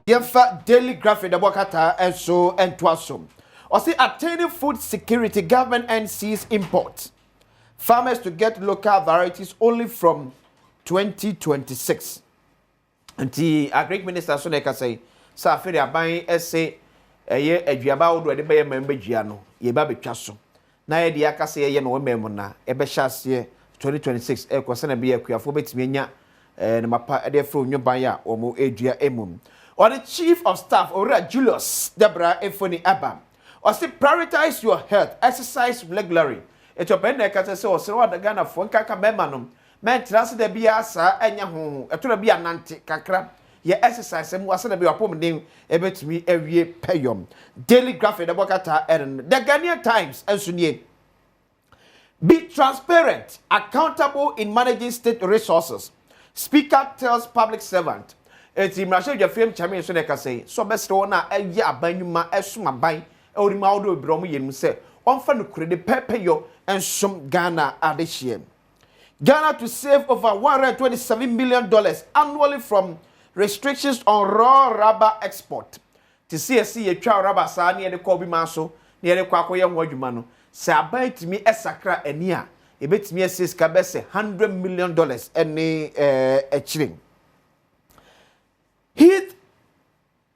Yemfa daily graphic the wakata and so and twasum. Or see attaining food security, government and sees import. Farmers to get local varieties only from 2026. And the Agric Minister Soneka say, Safiri buying essay a year a Giaba would be a member Giano, Yebabe Chasso. Na ye aka say ye no member na ebe hyase 2026 e kwese na be akuafo betimi nya na mapa de fro nyoban ya omo edua emum. Or the chief of staff Ora Julius Debra Efoni Abam. Or say prioritize your health, exercise regularly. It open na ka say o se wa daga na fo nka ka mema no. Men trans de bia sa anya ho. E to na bia nante kakra. Ye exercise mu asa na bia pom den e betimi awie payom. Daily graphic the bokata and the Ghanaian Times ensunie. Be transparent, accountable in managing state resources. Speaker tells public servant. Eti mrashe je film chame so na ka say so best na eye abanyuma esuma ban e ori ma odo bro mu yenu se onfa no kure de pepeyo ensom Ghana adehie. Ghana to save over $127 million annually from restrictions on raw rubber export. To see ye twa rubber sa na ye de ko bi ma so na ye de kwa koye ho adwuma no. Se abaitimi esakra ani a ebetimi asis ka bese $100 million ene chilling.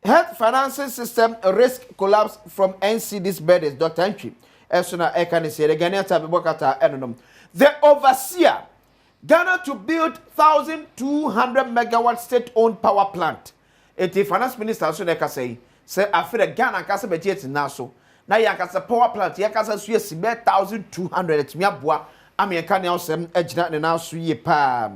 Health financing system risk collapse from NCD's burdens. Dr. Entry Esuna Ekani say the Ghanaian Tabibokata Enom. The overseer Ghana to build 1,200 megawatt state-owned power plant. The finance minister Suneka say after Ghana kasa budget na so. Na yakasa power plant yakasa suye sibe 1,200 etimi aboa American awsem ejina ne na so ye pa.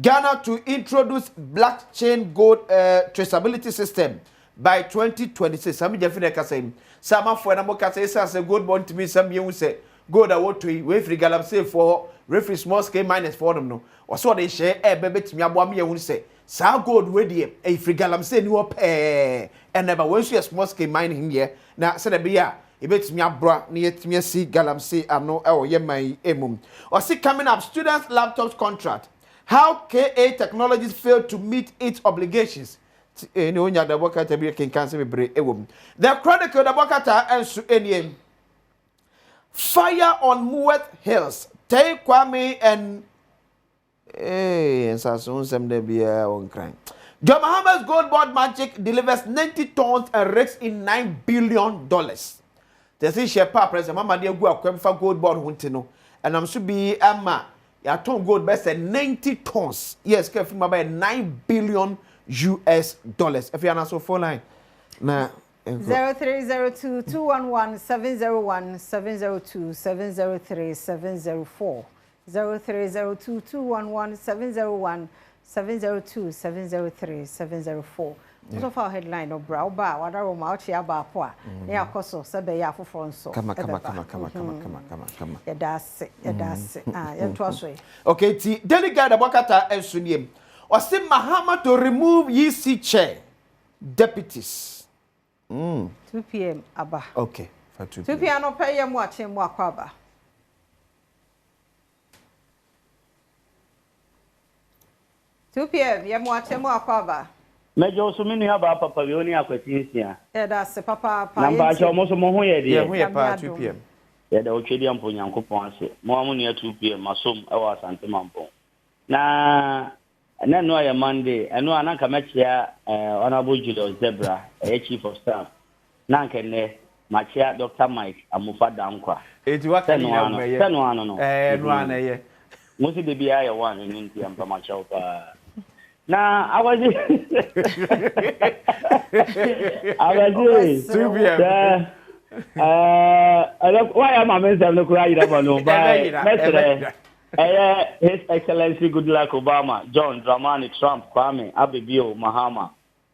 Ghana to introduce blockchain gold traceability system by 2026. Some jefine kasa sama fo na mo kasa say gold bond to me some you say gold awot to we free galam say for referee small scale miners for them no. O so dey share e be betimi aboa me you say sa gold we dey e free galam say ni wo pe and never when you small scale mining here na say be ya e betimi abra na yetimi asi galam say ano e wo ye man emum. O see coming up students laptops contract. How KA Technologies failed to meet its obligations. The Chronicle the Bokata and fire on Muet Hills. Take Kwame and John Muhammad's gold board magic delivers 90 tons and rakes in $9 billion. The say Shepa President Mama dear go for gold board huntino. And I'm should be Emma. Ya ton gold best at 90 tons. Yes, careful about $9 billion. If you are not so phone line. Nah. 0302 211 701 702 703 704 0302 211 701 702 703 704. So far headline of brow bar, what are my chia bar poa? Near Cosso, Sabaya for Fonso. Come. That's it. Ah, it was way. Okay, delegate Abokata and Sunim. Or say Mahama to remove YC chair deputies. 2 p.m. Abba. Okay, for 2 p.m. 2 p.m. no pay him watching Wakwaba. 2 p.m. Yam watching Wakwaba. Mejo so menu aba papa we oni akwatinsia. That's papa. Number cho mo so mo ho ye de. Yeah, we pa 2 p.m. Yeah, the otwedi ampo nyankopon ase. Mo amu ne 2 p.m. masom e wa asante mampo. Na no ya Monday, eno ananka mechia honorable Julius Debra, chief of staff. Nanka ne machia Dr. Mike Amufa Dankwa. Eti waka ni na me ye. No ano no. No ana ye. Mo si bebi ya one ni nti ampa macha opa. Na awaji 2 p.m. Why am I mentioning no kura ira no ba His Excellency Goodluck Obama, John Dramani Trump, Kwame Abibio Mahama.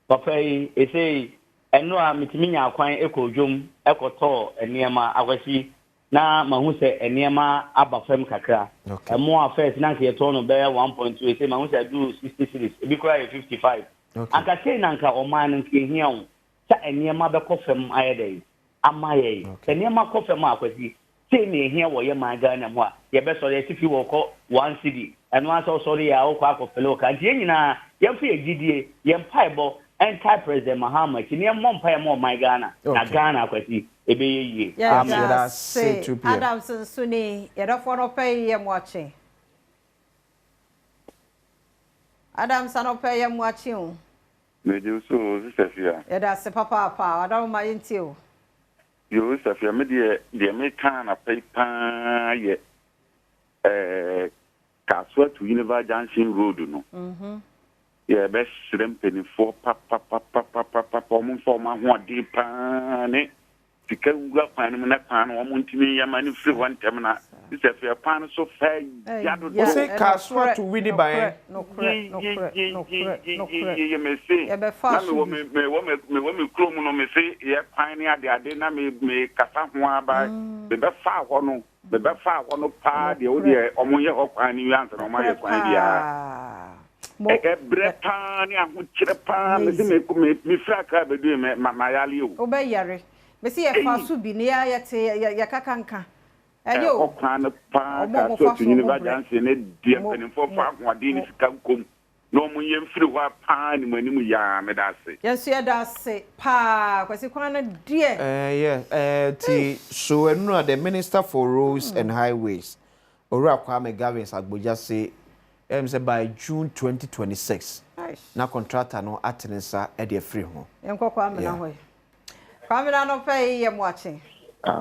Papa say eno a mitiminya akwan ekodwom ekoto eniema awasi na mahu se eniema abafam kakra. Emo affairs na nke to no be 1.2 say mahu se do 60 series e bi kura 55. Anka say nanka oman nke hia wo sa eniema be kofam ayedai amaye eniema kofam akwasi say me hia wo ye magana mo a ye be so ye tifi wo ko 1 city eno aso sorry ya wo kwa akofelo ka die nyina ye mfa egidie ye mpaibo enter President Mahama kini mom pa mo my Ghana na Ghana kwati ebe ye yeah say Adom Suni yɛdɔfo no pɛ yɛ moache Adom sa no pɛ yɛ moache o me do so Safia yɛda se papa Adom ma yenti o yo Safia me de me kan na pɛ pa ye Kaswa to University Junction Road no yeah best shrimp for papa mo for ma ho ade pa ne tika ngwa pan me na pan wo mo ntimi ya mani free one time na Safia pan so fa ya do say Kaswa to win it by no correct ye me say e be fa me wo me krom no me say ye pan ne ade na me kasa ho aba be fa ho no be fa ho no pa de wo de omo ye ho kwan ni answer no ma ye kwan dia bre pa ni ahu kire pa me fraka be do me mayale o obe yare me see e fa so bi ne ya te ya kakanka ayo o kan pa ka so to university ne die penin for fa ho ade ni sika kom no mo ye mfiri ho pa ni mani mu ya me da se yes ya da se pa kwasi kwan na die ti so enu the Minister for Roads and Highways Ora Kwame Gavin Agboja say say by June 2026 na contractor no atensa e de free ho enko Kwame na hoy Kwame na no pay ye moache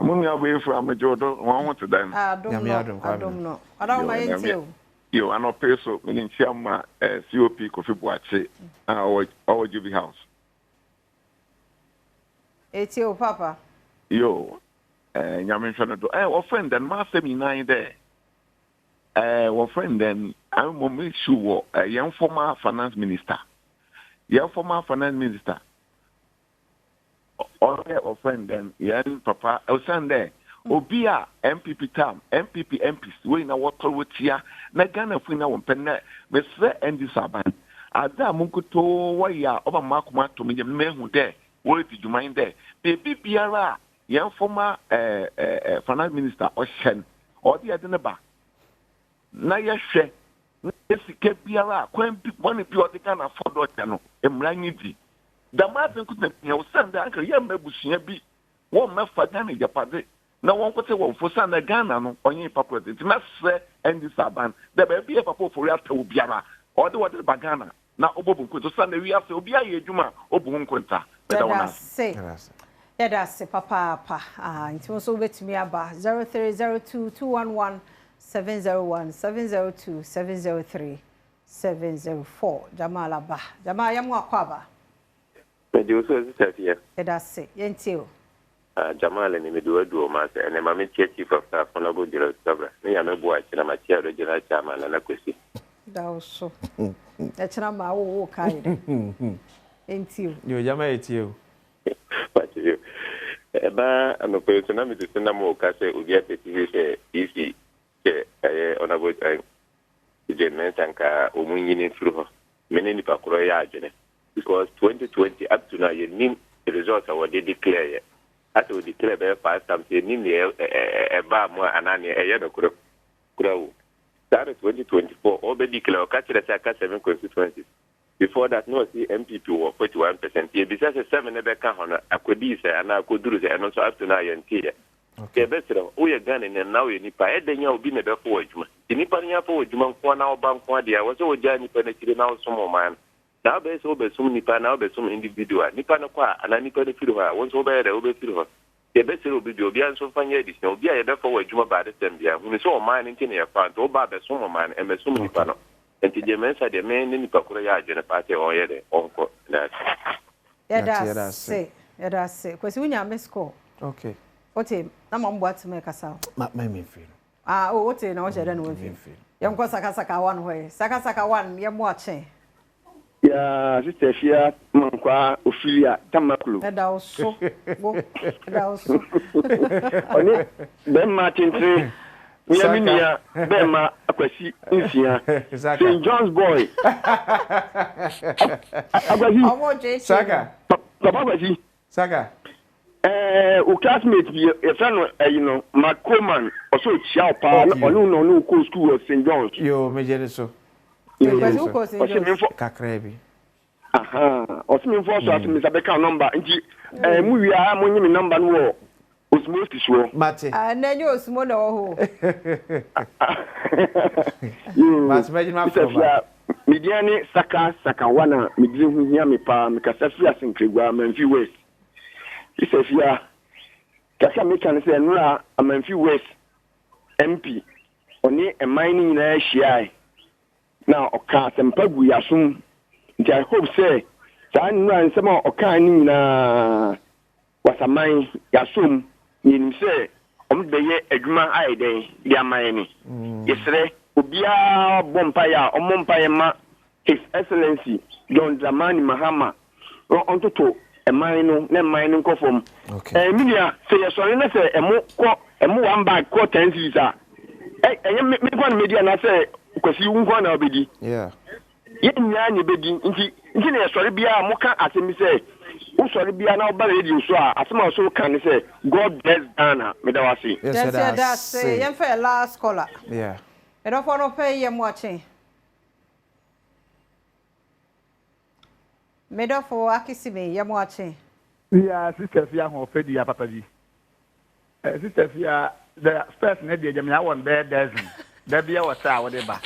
mo mi abo efu amajodo won want dan Adom no Adom ma yenti o yo anope so me ntia ma COP Kofi Boache our Jubi house eti o papa yo nyame hwe do offend and ma say me nine there our friend then I'm make sure young former finance minister or friend then young papa Sunday Obia MPP term MPs we na water with ya na Ghana fu na wonpenne me se endi saban ada munkuto wa ya oba makoma to me mehu there we ti juman there baby biara young former finance minister Oshen or the other ba na yehwe esike biara kwan bi one bi o de kana fodo no emranyi di da ma tin kuta ya usanda anka ya mabusuya bi won mafa Ghana japade na won kote won fosa na Ghana no onye papa ti na se endi saban da ba bi e papa for ya tawo biara o de wode ba Ghana na obobu nkoto sa na wi ase obi aye adwuma obu nkonta da wona ya da se papa nti mo so betumi aba 0302211701 702 703 704 Jamala ba Jama yamu akwaba Medio so Safia edase yentio Jamala ni medu ma se ene ma me chief of staff honorable general Sabra me ya mebu a china ma chia regional chairman na kwesi da so e china ma wo kai yentio yo Jama yentio patio eba anope so na me tu na mo ka se obi apeti se isi honorable general tanka omunyini through many ni pakoro ya ajene because 2020 up to now you name the results are they declare as we declare by 5 times you name ba mo anani no kuro start 2024 already declare catch the 7 constituencies before that no see MPP were 41% ye bisa 7 ebe ka hono akodi se ana akoduru se no so up to now yentie okay better o ye Ghana na now ye nipa edenya obi na be fo adwuma nipa nya fo adwuma nko na oba nko dia wo so oja nipa na kire na so man na be so be sum nipa na be sum individual nipa na kwa ana nipa na firi ho won so be there obe firi ho ye be sere obi obi an so fanya edition obi a ye be fo adwuma ba de tembia hu so man nti na ye fa to ba be sum man e be sum nipa no enti je mensa de men ni nipa kuro ya je na party o ye de onko na ya da se kwesi wunya mesko okay ote na mambo atime kasa ma me feel ote na o jere na we feel yam ko saka one way saka one ye mo ache ya sister Fia mankwa ofilia tamakulu da oso oni ben martin Miaminia, Bema, Akwasi, Insia, St. John's boy. Saka. Papa, Saka. O classmate be a friend, Mark Coleman, also Chow Pa, or no school of St. John's. Yo, Major so. Kakrebi. osimi mfo so asimi sabeka number nti mu wia mo nyimi number no wo osmosis wo mate na nyo osmo na wo ho mate imagine ma Midiani saka wana midiri hu hia me pa me kasa fi asinkregwa Manfi West isefia kasa me kan se nura Manfi West MP oni emaini nyina ahia na oka sempagu yasum nti I hope say saa nura nsema oka ni nyina wasaman yasum ni se ombeye adwuma aiden dia man ni yesre obia bompaya omompaya ma His Excellency John Dramani Mahama ontoto eman no na eman no nkofom minia say yesori na say emu one bag ko 10 series a me kwa media na say kwasi unko na obedi yeah nya nya bedi nti na yesori bia moka asemi say usori bia na oba radio so a asema so kan say God bless Ghana medawasi yes that's yem for last caller yeah I don't want to pay you watching. Medo for Akisime, yam watching. Yeah, sister Fia, who fed you, Papa. Sister Fia, the first Nedia, Jamia, one bed dozen. There be our sour, whatever.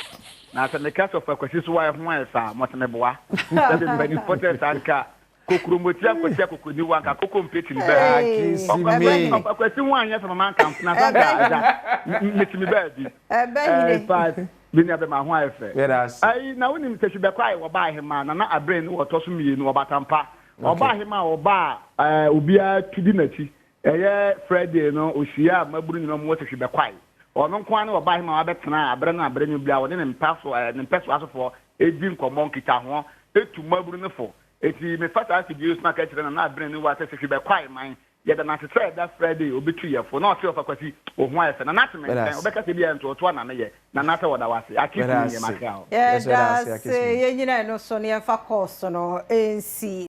Now, the cast of a question, wife, my son, Motanebois. That is very important. Anka, Kukurumutia, Kukuduanka, Kukum, bag. A question one, yes, a man comes now. Miss me, baby. 5. Bini abe ma ho ayefe. Yes. Ai na woni mteshi be kwai wo ba hema na na abre ni wo to so mienu wo batampa. Oba hema wo ba obia tudi nachi. Eye Friday no ohia maburu ni no mo teshi be kwai. Ono nko ane wo ba hema wa betena abre na abre ni bia wo ne mpaso ne mpaso asofo edi nkomo nkita ho etu maburu ne fo. Eti me fata asibio sna ka kire na abre ni wa teshi be kwai man. Yeda na say that Friday obetu ye for na o kwati ohun ayefe na natme obeka se bia nto to na ye na nata woda wase akifu ye makao yes that's ye nyina no so ne fa course no NC